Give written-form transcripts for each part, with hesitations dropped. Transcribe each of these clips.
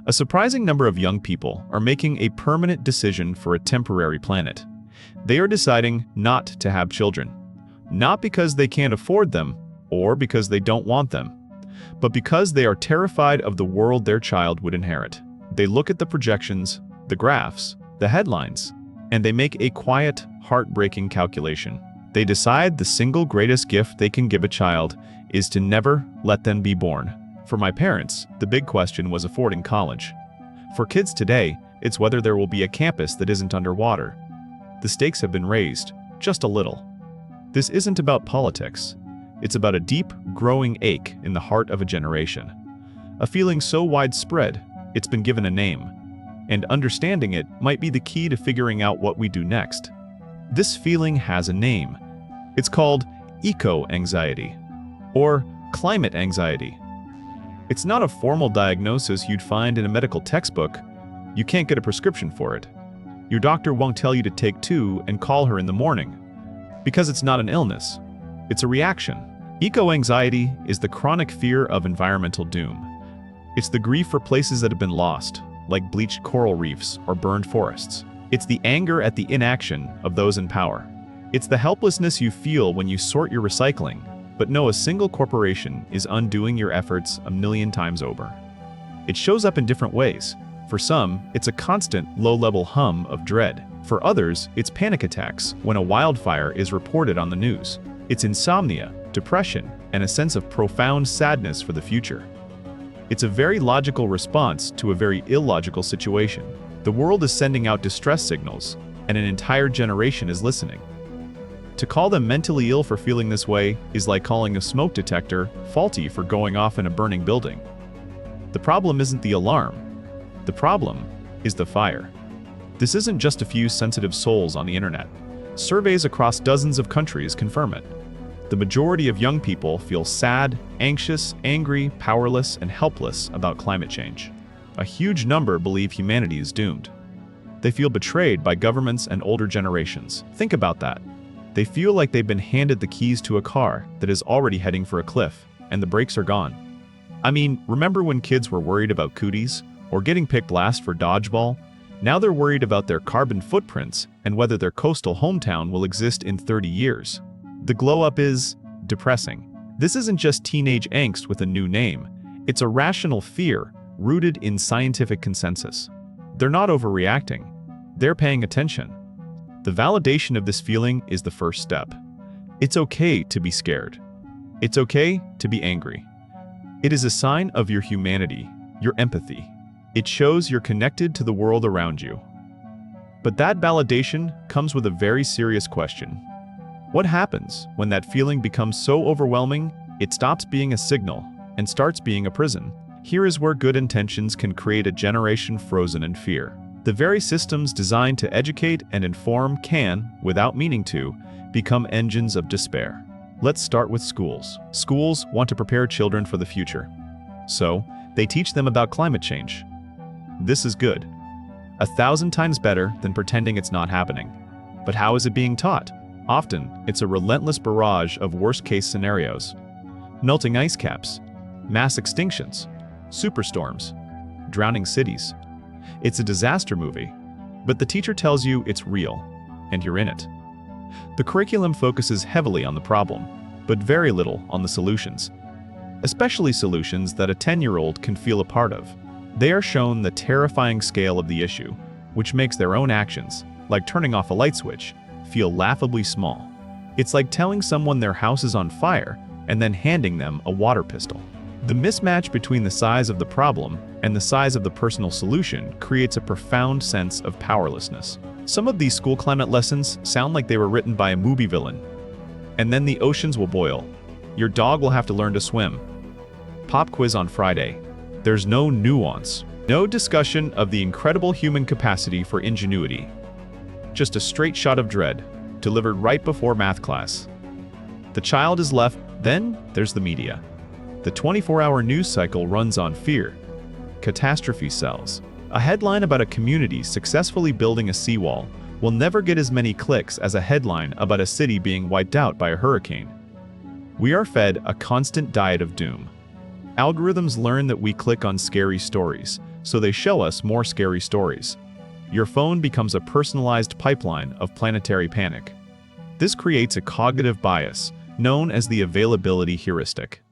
A surprising number of young people are making a permanent decision for a temporary planet. They are deciding not to have children, not because they can't afford them or because they don't want them, but because they are terrified of the world their child would inherit. They look at the projections, the graphs, the headlines, and they make a quiet, heartbreaking calculation. They decide the single greatest gift they can give a child is to never let them be born. For my parents, the big question was affording college. For kids today, it's whether there will be a campus that isn't underwater. The stakes have been raised, just a little. This isn't about politics. It's about a deep, growing ache in the heart of a generation. A feeling so widespread, it's been given a name. And understanding it might be the key to figuring out what we do next. This feeling has a name. It's called eco-anxiety, or climate anxiety. It's not a formal diagnosis you'd find in a medical textbook. You can't get a prescription for it. Your doctor won't tell you to take 2 and call her in the morning, because it's not an illness. It's a reaction. Eco-anxiety is the chronic fear of environmental doom. It's the grief for places that have been lost, like bleached coral reefs or burned forests. It's the anger at the inaction of those in power. It's the helplessness you feel when you sort your recycling, but know a single corporation is undoing your efforts a million times over. It shows up in different ways. For some, it's a constant, low-level hum of dread. For others, it's panic attacks when a wildfire is reported on the news. It's insomnia, depression, and a sense of profound sadness for the future. It's a very logical response to a very illogical situation. The world is sending out distress signals, and an entire generation is listening. To call them mentally ill for feeling this way is like calling a smoke detector faulty for going off in a burning building. The problem isn't the alarm. The problem is the fire. This isn't just a few sensitive souls on the internet. Surveys across dozens of countries confirm it. The majority of young people feel sad, anxious, angry, powerless, and helpless about climate change. A huge number believe humanity is doomed. They feel betrayed by governments and older generations. Think about that. They feel like they've been handed the keys to a car that is already heading for a cliff, and the brakes are gone. I mean, remember when kids were worried about cooties or getting picked last for dodgeball? Now they're worried about their carbon footprints and whether their coastal hometown will exist in 30 years. The glow-up is depressing. This isn't just teenage angst with a new name. It's a rational fear rooted in scientific consensus. They're not overreacting. They're paying attention. The validation of this feeling is the first step. It's okay to be scared. It's okay to be angry. It is a sign of your humanity, your empathy. It shows you're connected to the world around you. But that validation comes with a very serious question. What happens when that feeling becomes so overwhelming, it stops being a signal and starts being a prison? Here is where good intentions can create a generation frozen in fear. The very systems designed to educate and inform can, without meaning to, become engines of despair. Let's start with schools. Schools want to prepare children for the future. So, they teach them about climate change. This is good. 1,000 times better than pretending it's not happening. But how is it being taught? Often, it's a relentless barrage of worst-case scenarios. Melting ice caps, mass extinctions, superstorms, drowning cities. It's a disaster movie, but the teacher tells you it's real, and you're in it. The curriculum focuses heavily on the problem, but very little on the solutions, especially solutions that a 10-year-old can feel a part of. They are shown the terrifying scale of the issue, which makes their own actions, like turning off a light switch, feel laughably small. It's like telling someone their house is on fire and then handing them a water pistol. The mismatch between the size of the problem and the size of the personal solution creates a profound sense of powerlessness. Some of these school climate lessons sound like they were written by a movie villain. And then the oceans will boil. Your dog will have to learn to swim. Pop quiz on Friday. There's no nuance, no discussion of the incredible human capacity for ingenuity. Just a straight shot of dread, delivered right before math class. The child is left, then there's the media. The 24-hour news cycle runs on fear. Catastrophe sells. A headline about a community successfully building a seawall will never get as many clicks as a headline about a city being wiped out by a hurricane. We are fed a constant diet of doom. Algorithms learn that we click on scary stories, so they show us more scary stories. Your phone becomes a personalized pipeline of planetary panic. This creates a cognitive bias, known as the availability heuristic.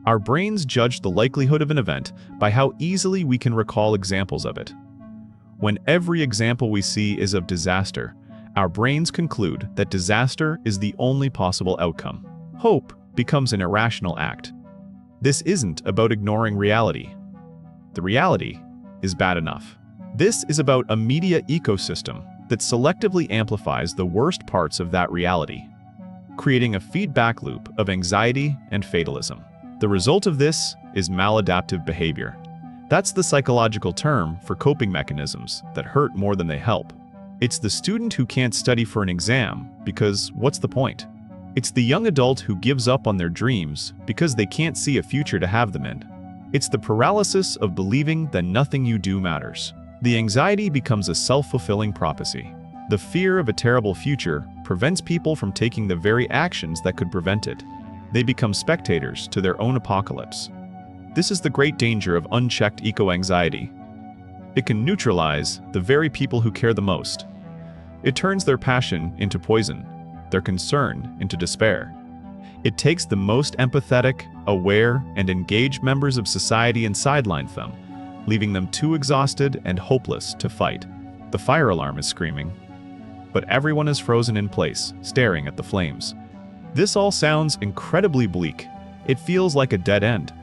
Our brains judge the likelihood of an event by how easily we can recall examples of it. When every example we see is of disaster, our brains conclude that disaster is the only possible outcome. Hope becomes an irrational act. This isn't about ignoring reality. The reality is bad enough. This is about a media ecosystem that selectively amplifies the worst parts of that reality, creating a feedback loop of anxiety and fatalism. The result of this is maladaptive behavior. That's the psychological term for coping mechanisms that hurt more than they help. It's the student who can't study for an exam because what's the point? It's the young adult who gives up on their dreams because they can't see a future to have them in. It's the paralysis of believing that nothing you do matters. The anxiety becomes a self-fulfilling prophecy. The fear of a terrible future prevents people from taking the very actions that could prevent it. They become spectators to their own apocalypse. This is the great danger of unchecked eco-anxiety. It can neutralize the very people who care the most. It turns their passion into poison, their concern into despair. It takes the most empathetic, aware, and engaged members of society and sidelines them, leaving them too exhausted and hopeless to fight. The fire alarm is screaming, but everyone is frozen in place, staring at the flames. This all sounds incredibly bleak. It feels like a dead end.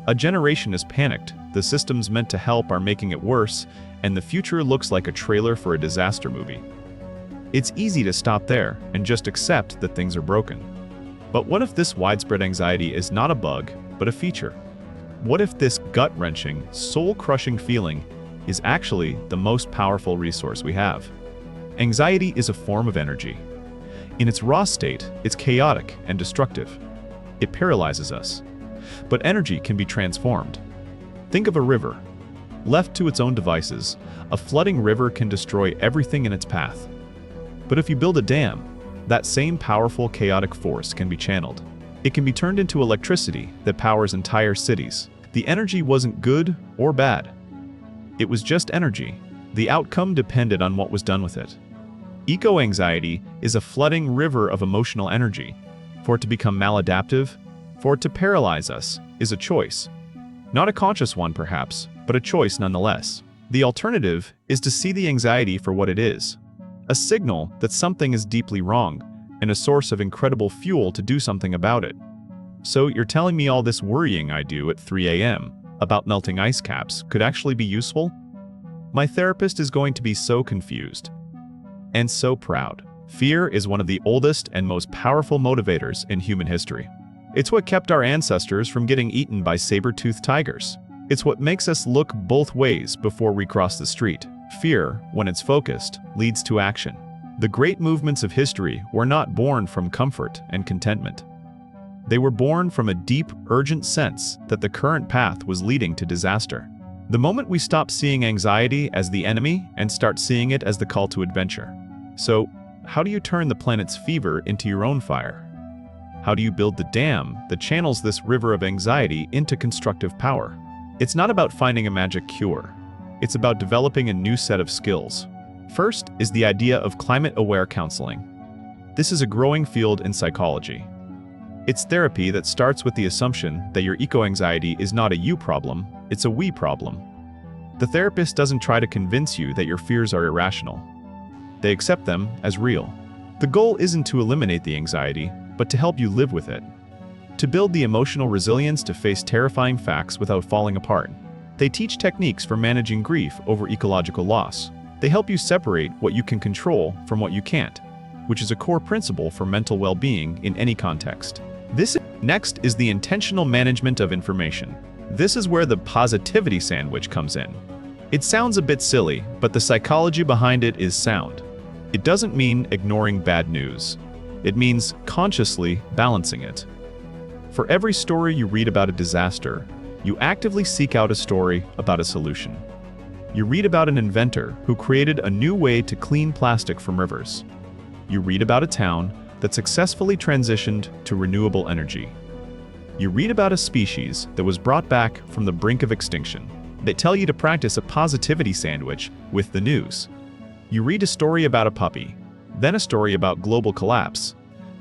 A generation is panicked, the systems meant to help are making it worse, and the future looks like a trailer for a disaster movie. It's easy to stop there and just accept that things are broken. But what if this widespread anxiety is not a bug, but a feature? What if this gut-wrenching, soul-crushing feeling is actually the most powerful resource we have? Anxiety is a form of energy. In its raw state, it's chaotic and destructive. It paralyzes us. But energy can be transformed. Think of a river. Left to its own devices, a flooding river can destroy everything in its path. But if you build a dam, that same powerful chaotic force can be channeled. It can be turned into electricity that powers entire cities. The energy wasn't good or bad. It was just energy. The outcome depended on what was done with it. Eco-anxiety is a flooding river of emotional energy. For it to become maladaptive, for it to paralyze us, is a choice. Not a conscious one, perhaps, but a choice nonetheless. The alternative is to see the anxiety for what it is. A signal that something is deeply wrong, and a source of incredible fuel to do something about it. So you're telling me all this worrying I do at 3 a.m. about melting ice caps could actually be useful? My therapist is going to be so confused. And so proud. Fear is one of the oldest and most powerful motivators in human history. It's what kept our ancestors from getting eaten by saber-toothed tigers. It's what makes us look both ways before we cross the street. Fear, when it's focused, leads to action. The great movements of history were not born from comfort and contentment. They were born from a deep, urgent sense that the current path was leading to disaster. The moment we stop seeing anxiety as the enemy and start seeing it as the call to adventure. So, how do you turn the planet's fever into your own fire? How do you build the dam that channels this river of anxiety into constructive power? It's not about finding a magic cure. It's about developing a new set of skills. First is the idea of climate-aware counseling. This is a growing field in psychology. It's therapy that starts with the assumption that your eco-anxiety is not a you problem, it's a we problem. The therapist doesn't try to convince you that your fears are irrational. They accept them as real. The goal isn't to eliminate the anxiety, but to help you live with it. To build the emotional resilience to face terrifying facts without falling apart. They teach techniques for managing grief over ecological loss. They help you separate what you can control from what you can't, which is a core principle for mental well-being in any context. Next is the intentional management of information. This is where the positivity sandwich comes in. It sounds a bit silly, but the psychology behind it is sound. It doesn't mean ignoring bad news. It means consciously balancing it. For every story you read about a disaster, you actively seek out a story about a solution. You read about an inventor who created a new way to clean plastic from rivers. You read about a town that successfully transitioned to renewable energy. You read about a species that was brought back from the brink of extinction. They tell you to practice a positivity sandwich with the news. You read a story about a puppy, then a story about global collapse,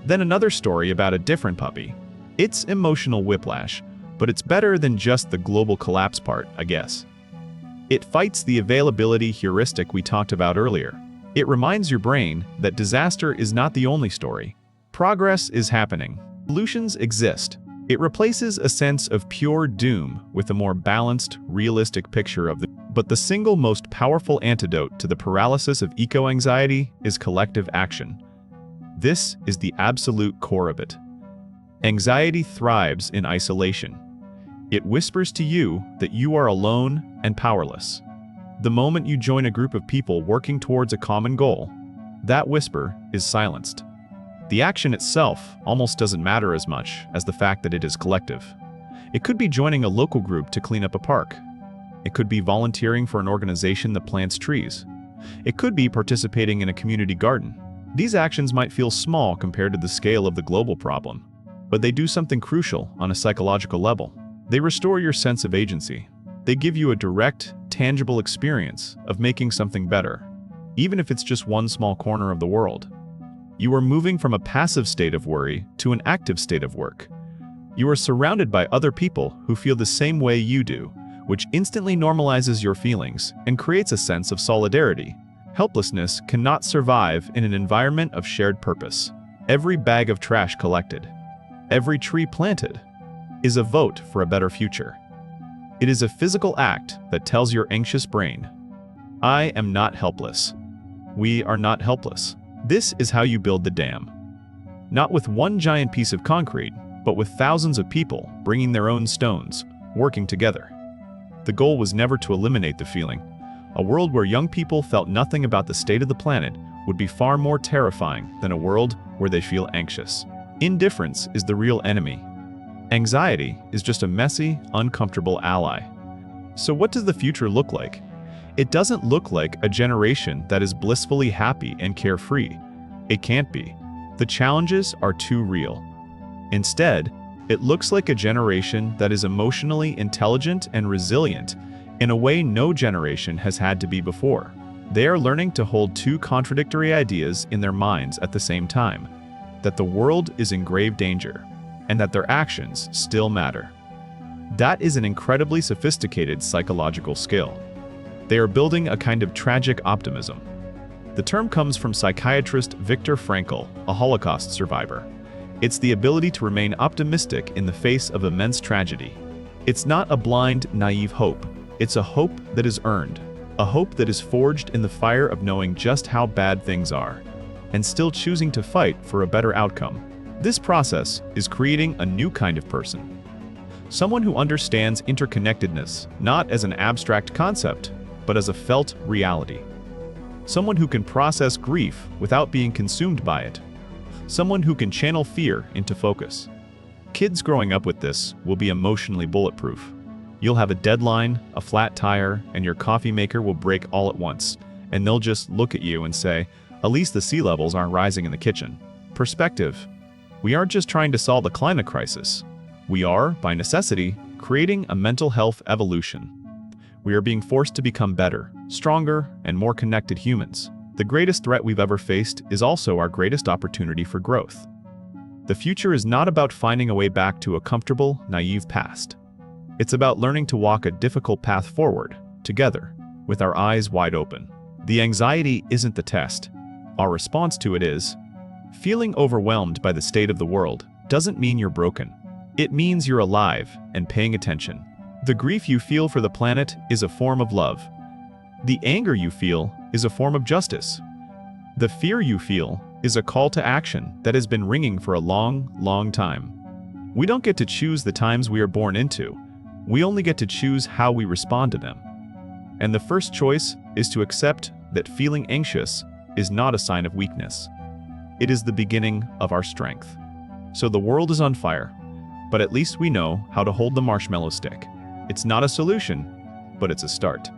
then another story about a different puppy. It's emotional whiplash, but it's better than just the global collapse part, I guess. It fights the availability heuristic we talked about earlier. It reminds your brain that disaster is not the only story. Progress is happening. Solutions exist. It replaces a sense of pure doom with a more balanced, realistic picture of the. But the single most powerful antidote to the paralysis of eco-anxiety is collective action. This is the absolute core of it. Anxiety thrives in isolation. It whispers to you that you are alone and powerless. The moment you join a group of people working towards a common goal, that whisper is silenced. The action itself almost doesn't matter as much as the fact that it is collective. It could be joining a local group to clean up a park. It could be volunteering for an organization that plants trees. It could be participating in a community garden. These actions might feel small compared to the scale of the global problem, but they do something crucial on a psychological level. They restore your sense of agency. They give you a direct, tangible experience of making something better, even if it's just one small corner of the world. You are moving from a passive state of worry to an active state of work. You are surrounded by other people who feel the same way you do, which instantly normalizes your feelings and creates a sense of solidarity. Helplessness cannot survive in an environment of shared purpose. Every bag of trash collected, every tree planted, is a vote for a better future. It is a physical act that tells your anxious brain, I am not helpless. We are not helpless. This is how you build the dam. Not with one giant piece of concrete, but with thousands of people bringing their own stones, working together. The goal was never to eliminate the feeling. A world where young people felt nothing about the state of the planet would be far more terrifying than a world where they feel anxious. Indifference is the real enemy. Anxiety is just a messy, uncomfortable ally. So what does the future look like? It doesn't look like a generation that is blissfully happy and carefree. It can't be. The challenges are too real. Instead, it looks like a generation that is emotionally intelligent and resilient in a way no generation has had to be before. They are learning to hold two contradictory ideas in their minds at the same time, that the world is in grave danger, and that their actions still matter. That is an incredibly sophisticated psychological skill. They are building a kind of tragic optimism. The term comes from psychiatrist Viktor Frankl, a Holocaust survivor. It's the ability to remain optimistic in the face of immense tragedy. It's not a blind, naive hope. It's a hope that is earned, a hope that is forged in the fire of knowing just how bad things are, and still choosing to fight for a better outcome. This process is creating a new kind of person. Someone who understands interconnectedness not as an abstract concept, but as a felt reality. Someone who can process grief without being consumed by it. Someone who can channel fear into focus. Kids growing up with this will be emotionally bulletproof. You'll have a deadline, a flat tire, and your coffee maker will break all at once, and they'll just look at you and say, at least the sea levels aren't rising in the kitchen. Perspective. We aren't just trying to solve the climate crisis. We are, by necessity, creating a mental health evolution. We are being forced to become better, stronger, and more connected humans. The greatest threat we've ever faced is also our greatest opportunity for growth. The future is not about finding a way back to a comfortable, naive past. It's about learning to walk a difficult path forward, together, with our eyes wide open. The anxiety isn't the test. Our response to it is. Feeling overwhelmed by the state of the world doesn't mean you're broken. It means you're alive and paying attention. The grief you feel for the planet is a form of love. The anger you feel is a form of justice. The fear you feel is a call to action that has been ringing for a long, long time. We don't get to choose the times we are born into. We only get to choose how we respond to them. And the first choice is to accept that feeling anxious is not a sign of weakness. It is the beginning of our strength. So the world is on fire, but at least we know how to hold the marshmallow stick. It's not a solution, but it's a start.